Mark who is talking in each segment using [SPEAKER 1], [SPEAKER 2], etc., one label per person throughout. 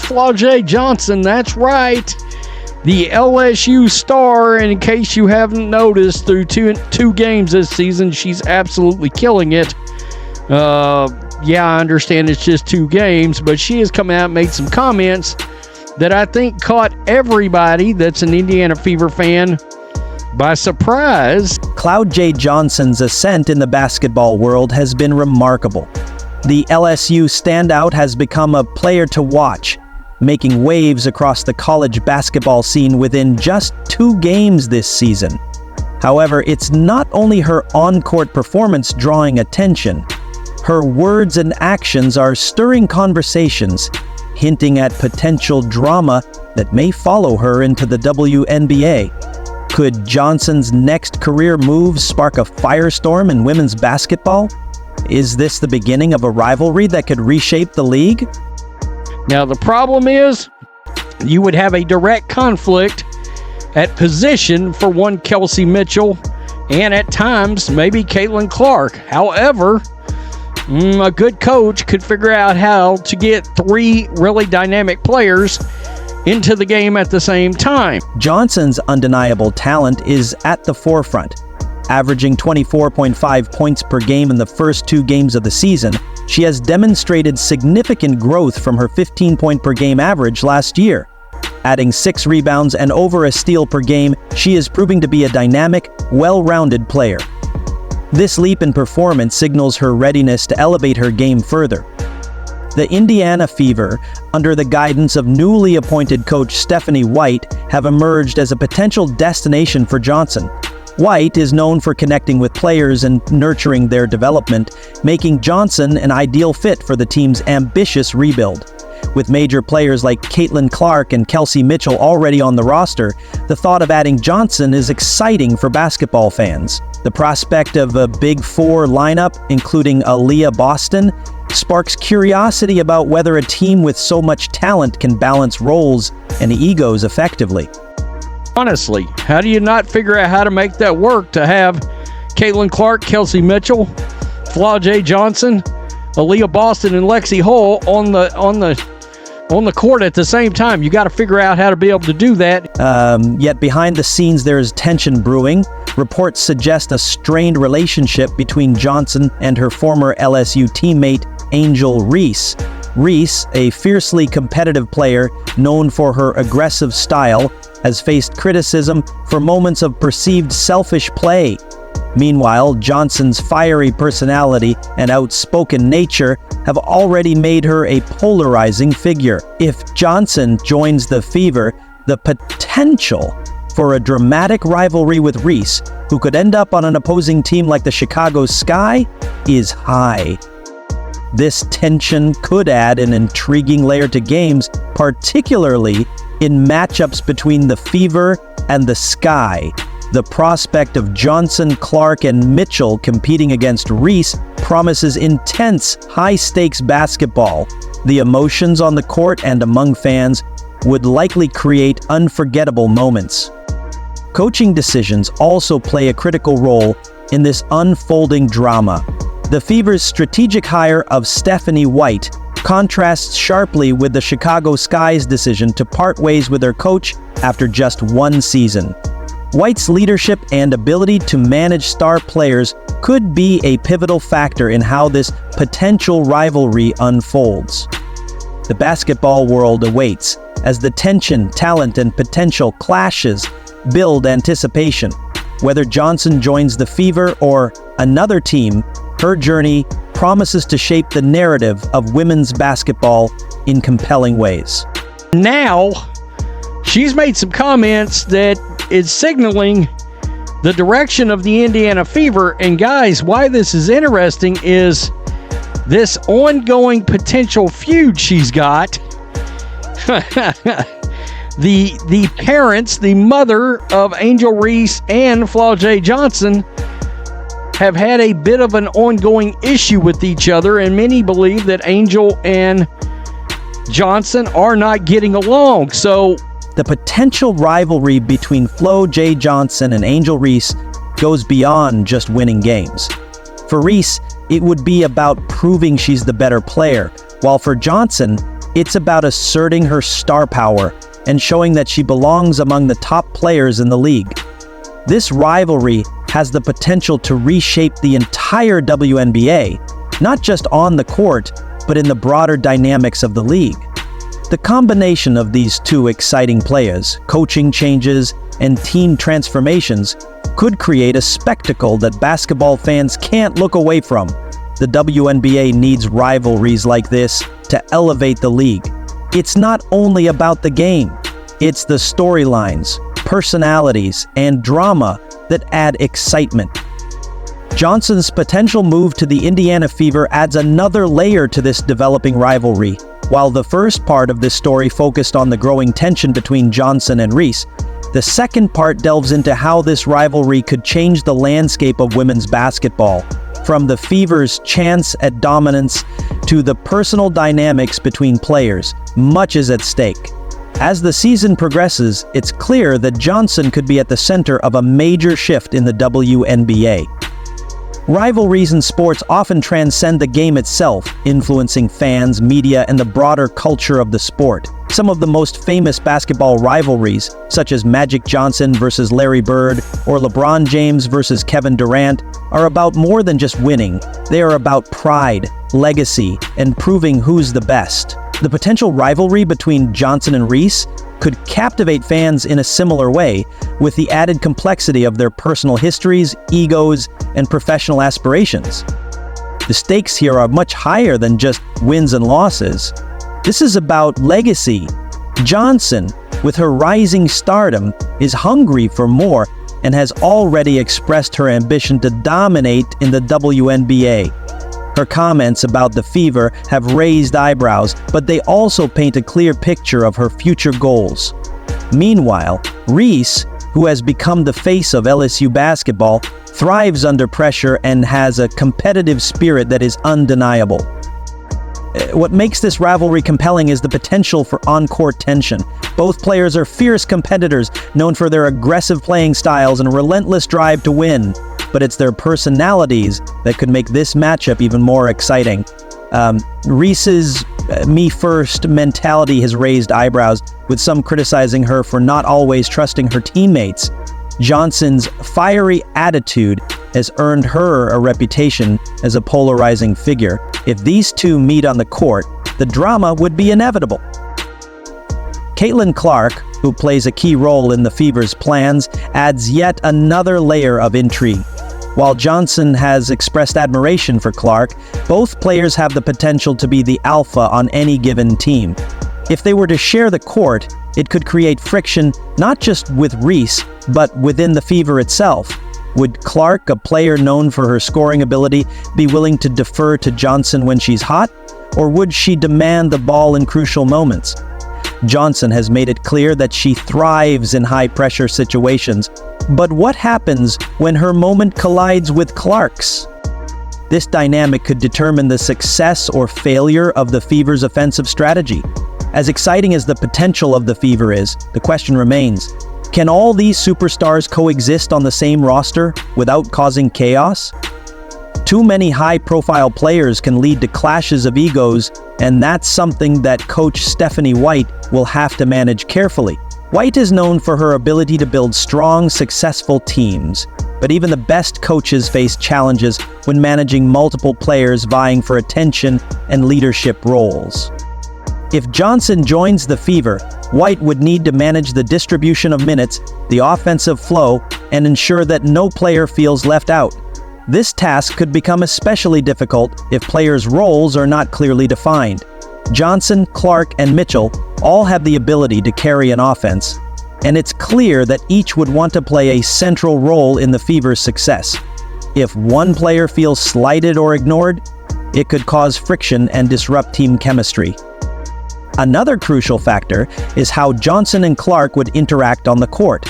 [SPEAKER 1] Flau'jae Johnson. That's right. The LSU star, and in case you haven't noticed, through two games this season, she's absolutely killing it. Yeah, I understand it's just 2 games, but she has come out and made some comments that I think caught everybody that's an Indiana Fever fan by surprise.
[SPEAKER 2] Flau'jae Johnson's ascent in the basketball world has been remarkable. The LSU standout has become a player to watch, making waves across the college basketball scene within just 2 games this season. However, it's not only her on-court performance drawing attention. Her words and actions are stirring conversations, hinting at potential drama that may follow her into the WNBA. Could Johnson's next career move spark a firestorm in women's basketball? Is this the beginning of a rivalry that could reshape the league?
[SPEAKER 1] Now, the problem is, you would have a direct conflict at position for one Kelsey Mitchell, and at times, maybe Caitlin Clark. However, a good coach could figure out how to get 3 really dynamic players into the game at the same time.
[SPEAKER 2] Johnson's undeniable talent is at the forefront. Averaging 24.5 points per game in the first 2 games of the season, she has demonstrated significant growth from her 15-point-per-game average last year. Adding 6 rebounds and over a steal per game, she is proving to be a dynamic, well-rounded player. This leap in performance signals her readiness to elevate her game further. The Indiana Fever, under the guidance of newly appointed coach Stephanie White, have emerged as a potential destination for Johnson. White is known for connecting with players and nurturing their development, making Johnson an ideal fit for the team's ambitious rebuild. With major players like Caitlin Clark and Kelsey Mitchell already on the roster, the thought of adding Johnson is exciting for basketball fans. The prospect of a Big Four lineup, including Aaliyah Boston, sparks curiosity about whether a team with so much talent can balance roles and egos effectively.
[SPEAKER 1] Honestly, how do you not figure out how to make that work to have Caitlin Clark, Kelsey Mitchell, Flau'jae Johnson, Aaliyah Boston, and Lexi Hull on the court at the same time? You got to figure out how to be able to do that.
[SPEAKER 2] Yet behind the scenes there is tension brewing. Reports suggest a strained relationship between Johnson and her former LSU teammate Angel Reese. Reese, a fiercely competitive player known for her aggressive style, has faced criticism for moments of perceived selfish play. Meanwhile, Johnson's fiery personality and outspoken nature have already made her a polarizing figure. If Johnson joins the Fever, the potential for a dramatic rivalry with Reese, who could end up on an opposing team like the Chicago Sky, is high. This tension could add an intriguing layer to games, particularly in matchups between the Fever and the Sky. The prospect of Johnson, Clark, and Mitchell competing against Reese promises intense, high-stakes basketball. The emotions on the court and among fans would likely create unforgettable moments. Coaching decisions also play a critical role in this unfolding drama. The Fever's strategic hire of Stephanie White contrasts sharply with the Chicago Sky's decision to part ways with their coach after just 1 season. White's leadership and ability to manage star players could be a pivotal factor in how this potential rivalry unfolds. The basketball world awaits as the tension, talent, and potential clashes build anticipation. Whether Johnson joins the Fever or another team, her journey promises to shape the narrative of women's basketball in compelling ways.
[SPEAKER 1] Now, she's made some comments that is signaling the direction of the Indiana Fever. And guys, why this is interesting is this ongoing potential feud she's got. The parents, the mother of Angel Reese and Flau'jae Johnson, have had a bit of an ongoing issue with each other, and many believe that Angel and Johnson are not getting along. So
[SPEAKER 2] the potential rivalry between Flau'jae Johnson and Angel Reese goes beyond just winning games. For Reese, it would be about proving she's the better player, while for Johnson, It's about asserting her star power and showing that she belongs among the top players in the league. This rivalry has the potential to reshape the entire WNBA, not just on the court, but in the broader dynamics of the league. The combination of these two exciting players, coaching changes, and team transformations could create a spectacle that basketball fans can't look away from. The WNBA needs rivalries like this to elevate the league. It's not only about the game, it's the storylines, personalities, and drama that add excitement. Johnson's potential move to the Indiana Fever adds another layer to this developing rivalry. While the first part of this story focused on the growing tension between Johnson and Reese, the second part delves into how this rivalry could change the landscape of women's basketball, from the Fever's chance at dominance to the personal dynamics between players. Much is at stake. As the season progresses, it's clear that Johnson could be at the center of a major shift in the WNBA. Rivalries in sports often transcend the game itself, influencing fans, media, and the broader culture of the sport. Some of the most famous basketball rivalries, such as Magic Johnson versus Larry Bird or LeBron James versus Kevin Durant, are about more than just winning. They are about pride, legacy, and proving who's the best. The potential rivalry between Johnson and Reese could captivate fans in a similar way, with the added complexity of their personal histories, egos, and professional aspirations. The stakes here are much higher than just wins and losses. This is about legacy. Johnson, with her rising stardom, is hungry for more and has already expressed her ambition to dominate in the WNBA. Her comments about the Fever have raised eyebrows, but they also paint a clear picture of her future goals. Meanwhile, Reese, who has become the face of LSU basketball, thrives under pressure and has a competitive spirit that is undeniable. What makes this rivalry compelling is the potential for on-court tension. Both players are fierce competitors, known for their aggressive playing styles and relentless drive to win. But it's their personalities that could make this matchup even more exciting. Reese's me-first mentality has raised eyebrows, with some criticizing her for not always trusting her teammates. Johnson's fiery attitude has earned her a reputation as a polarizing figure. If these two meet on the court, the drama would be inevitable. Caitlin Clark, who plays a key role in the Fever's plans, adds yet another layer of intrigue. While Johnson has expressed admiration for Clark, both players have the potential to be the alpha on any given team. If they were to share the court, it could create friction not just with Reese, but within the Fever itself. Would Clark, a player known for her scoring ability, be willing to defer to Johnson when she's hot? Or would she demand the ball in crucial moments? Johnson has made it clear that she thrives in high-pressure situations. But what happens when her moment collides with Clark's? This dynamic could determine the success or failure of the Fever's offensive strategy. As exciting as the potential of the Fever is, the question remains, can all these superstars coexist on the same roster without causing chaos? Too many high-profile players can lead to clashes of egos, and that's something that coach Stephanie White will have to manage carefully. White is known for her ability to build strong, successful teams, but even the best coaches face challenges when managing multiple players vying for attention and leadership roles. If Johnson joins the Fever, White would need to manage the distribution of minutes, the offensive flow, and ensure that no player feels left out. This task could become especially difficult if players' roles are not clearly defined. Johnson, Clark, and Mitchell all have the ability to carry an offense, and it's clear that each would want to play a central role in the Fever's success. If one player feels slighted or ignored, it could cause friction and disrupt team chemistry. Another crucial factor is how Johnson and Clark would interact on the court.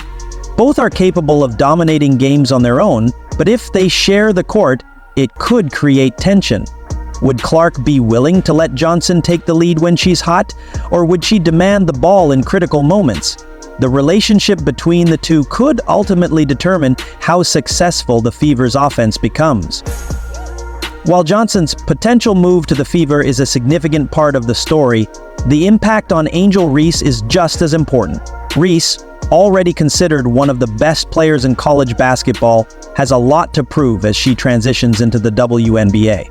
[SPEAKER 2] Both are capable of dominating games on their own, but if they share the court, it could create tension. Would Clark be willing to let Johnson take the lead when she's hot, or would she demand the ball in critical moments? The relationship between the two could ultimately determine how successful the Fever's offense becomes. While Johnson's potential move to the Fever is a significant part of the story, The impact on Angel Reese is just as important. Reese, already considered one of the best players in college basketball, has a lot to prove as she transitions into the WNBA.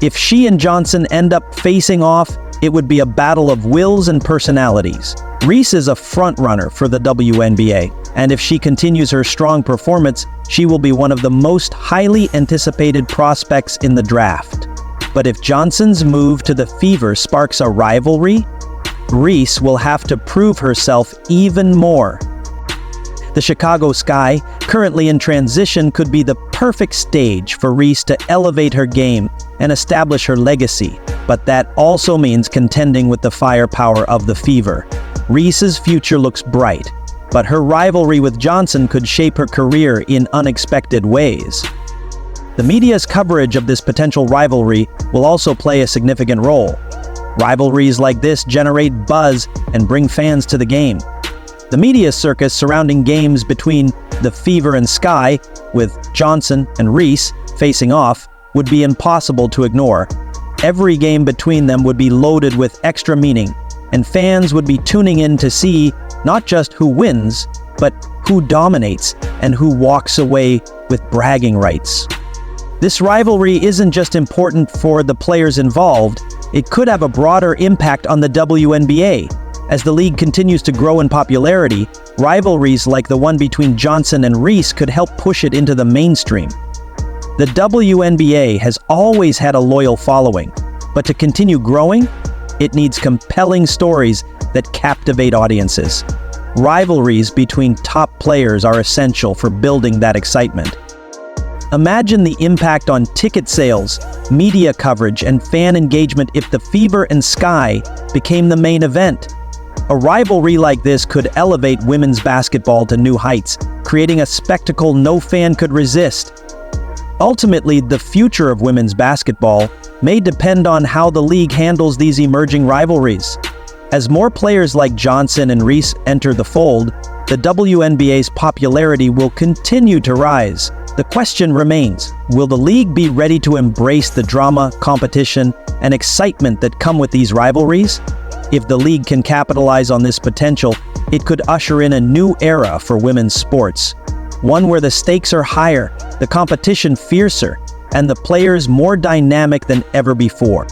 [SPEAKER 2] If she and Johnson end up facing off, it would be a battle of wills and personalities. Reese is a front-runner for the WNBA, and if she continues her strong performance, she will be one of the most highly anticipated prospects in the draft. But if Johnson's move to the Fever sparks a rivalry, Reese will have to prove herself even more. The Chicago Sky, currently in transition, could be the perfect stage for Reese to elevate her game and establish her legacy, but that also means contending with the firepower of the Fever. Reese's future looks bright, but her rivalry with Johnson could shape her career in unexpected ways. The media's coverage of this potential rivalry will also play a significant role. Rivalries like this generate buzz and bring fans to the game. The media circus surrounding games between the Fever and Sky, with Johnson and Reese facing off, would be impossible to ignore. Every game between them would be loaded with extra meaning, and fans would be tuning in to see not just who wins, but who dominates and who walks away with bragging rights. This rivalry isn't just important for the players involved, it could have a broader impact on the WNBA. As the league continues to grow in popularity, rivalries like the one between Johnson and Reese could help push it into the mainstream. The WNBA has always had a loyal following, but to continue growing, it needs compelling stories that captivate audiences. Rivalries between top players are essential for building that excitement. Imagine the impact on ticket sales, media coverage, and fan engagement if the Fever and Sky became the main event. A rivalry like this could elevate women's basketball to new heights, creating a spectacle no fan could resist. Ultimately, the future of women's basketball may depend on how the league handles these emerging rivalries. As more players like Johnson and Reese enter the fold, the WNBA's popularity will continue to rise. The question remains, will the league be ready to embrace the drama, competition, and excitement that come with these rivalries? If the league can capitalize on this potential, it could usher in a new era for women's sports. One where the stakes are higher, the competition fiercer, and the players more dynamic than ever before.